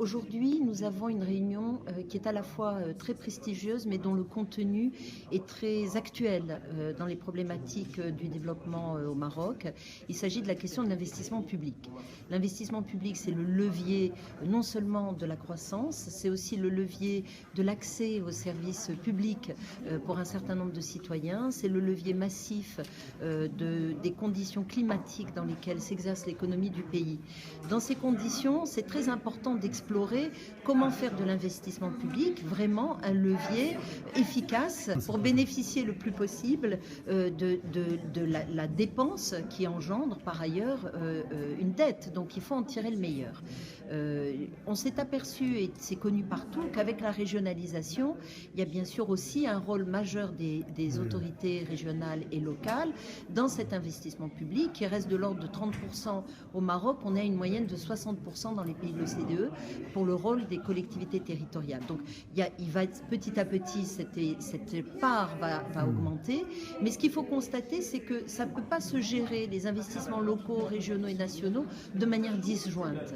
Aujourd'hui, nous avons une réunion qui est à la fois très prestigieuse, mais dont le contenu est très actuel dans les problématiques du développement au Maroc. Il s'agit de la question de l'investissement public. L'investissement public, c'est le levier non seulement de la croissance, c'est aussi le levier de l'accès aux services publics pour un certain nombre de citoyens, c'est le levier massif des conditions climatiques dans lesquelles s'exerce l'économie du pays. Dans ces conditions, c'est très important d'explorer comment faire de l'investissement public vraiment un levier efficace pour bénéficier le plus possible de la dépense qui engendre par ailleurs une dette. Donc il faut en tirer le meilleur. On s'est aperçu, et c'est connu partout, qu'avec la régionalisation, il y a bien sûr aussi un rôle majeur des autorités régionales et locales dans cet investissement public qui reste de l'ordre de 30% au Maroc. On a une moyenne de 60% dans les pays de l'OCDE pour le rôle des collectivités territoriales. Donc il va petit à petit, cette part va augmenter, mais ce qu'il faut constater, c'est que ça ne peut pas se gérer, les investissements locaux, régionaux et nationaux, de manière disjointe.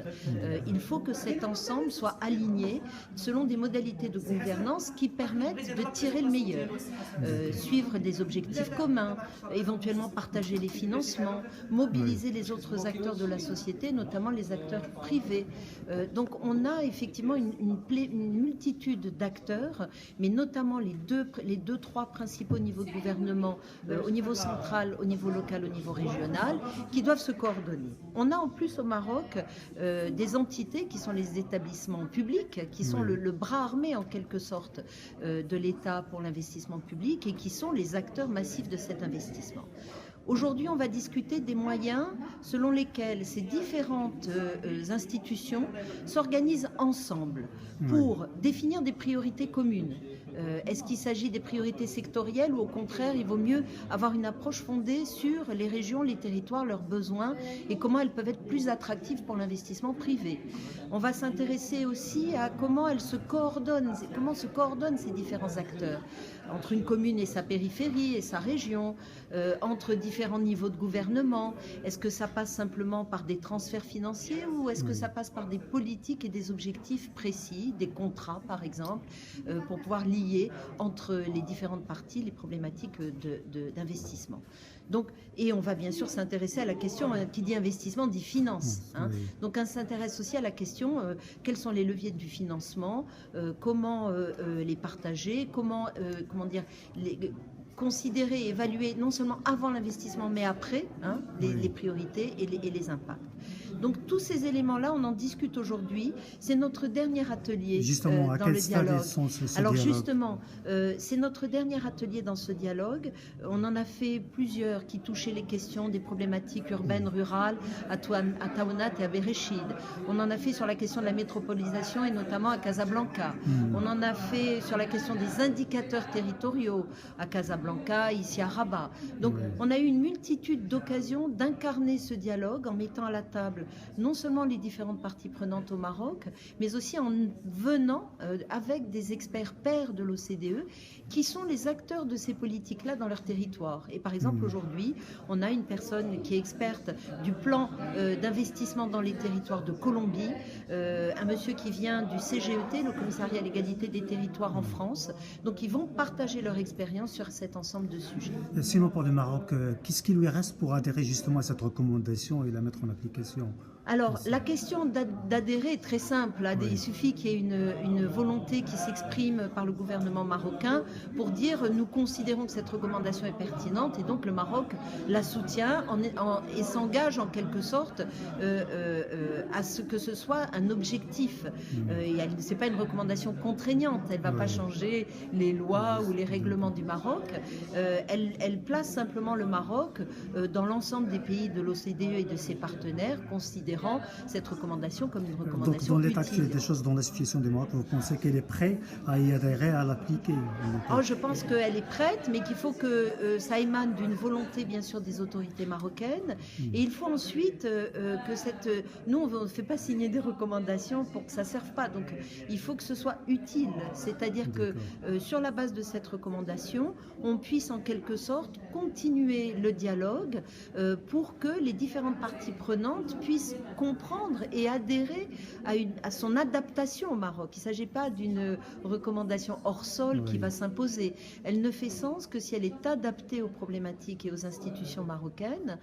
Il faut que cet ensemble soit aligné selon des modalités de gouvernance qui permettent de tirer le meilleur, suivre des objectifs communs, éventuellement partager les financements, mobiliser les autres acteurs de la société, notamment les acteurs privés. Donc on a effectivement une multitude d'acteurs, mais notamment les deux, trois principaux niveaux de gouvernement, au niveau central, au niveau local, au niveau régional, qui doivent se coordonner. On a en plus au Maroc des entités qui sont les établissements publics, qui sont le bras armé en quelque sorte de l'État pour l'investissement public et qui sont les acteurs massifs de cet investissement. Aujourd'hui, on va discuter des moyens selon lesquels ces différentes institutions s'organisent ensemble pour définir des priorités communes. Est-ce qu'il s'agit des priorités sectorielles ou au contraire, il vaut mieux avoir une approche fondée sur les régions, les territoires, leurs besoins et comment elles peuvent être plus attractives pour l'investissement privé. On va s'intéresser aussi à comment elles se coordonnent, comment se coordonnent ces différents acteurs entre une commune et sa périphérie et sa région, entre différents niveaux de gouvernement. Est-ce que ça passe simplement par des transferts financiers ou est-ce que ça passe par des politiques et des objectifs précis, des contrats par exemple, pour pouvoir lier entre les différentes parties les problématiques d'investissement. Donc, et on va bien sûr s'intéresser à la question, qui dit investissement dit finance. Donc on s'intéresse aussi à la question, quels sont les leviers du financement, comment les partager, comment dire, considérer, évaluer non seulement avant l'investissement mais après les priorités et les impacts. Donc tous ces éléments-là, on en discute aujourd'hui. C'est notre dernier atelier dans le dialogue. Alors justement, c'est notre dernier atelier dans ce dialogue. On en a fait plusieurs qui touchaient les questions des problématiques urbaines, rurales, à Taounat et à Bereshid. On en a fait sur la question de la métropolisation et notamment à Casablanca. On en a fait sur la question des indicateurs territoriaux à Casablanca, ici à Rabat. Donc on a eu une multitude d'occasions d'incarner ce dialogue en mettant à la table non seulement les différentes parties prenantes au Maroc, mais aussi en venant avec des experts pairs de l'OCDE qui sont les acteurs de ces politiques-là dans leur territoire. Et par exemple, aujourd'hui, on a une personne qui est experte du plan d'investissement dans les territoires de Colombie, un monsieur qui vient du CGET, le Commissariat à l'égalité des territoires en France. Donc, ils vont partager leur expérience sur cet ensemble de sujets. Sinon, pour le Maroc, qu'est-ce qui lui reste pour adhérer justement à cette recommandation et la mettre en application? Alors, la question d'adhérer est très simple. Il suffit qu'il y ait une volonté qui s'exprime par le gouvernement marocain pour dire nous considérons que cette recommandation est pertinente et donc le Maroc la soutient et s'engage en quelque sorte à ce que ce soit un objectif. Ce n'est pas une recommandation contraignante, elle ne va pas changer les lois ou les règlements du Maroc. Elle place simplement le Maroc dans l'ensemble des pays de l'OCDE et de ses partenaires, considérant cette recommandation comme une recommandation Donc, dans l'état utile. actuel des choses, dans la situation du Maroc, vous pensez qu'elle est prête à y adhérer, à l'appliquer? Je pense qu'elle est prête, mais qu'il faut que ça émane d'une volonté, bien sûr, des autorités marocaines. Et il faut ensuite que nous, on ne fait pas signer des recommandations pour que ça ne serve pas. Donc, il faut que ce soit utile. C'est-à-dire que sur la base de cette recommandation, on puisse en quelque sorte continuer le dialogue pour que les différentes parties prenantes puissent comprendre et adhérer à son adaptation au Maroc. Il ne s'agit pas d'une recommandation hors sol qui va s'imposer. Elle ne fait sens que si elle est adaptée aux problématiques et aux institutions marocaines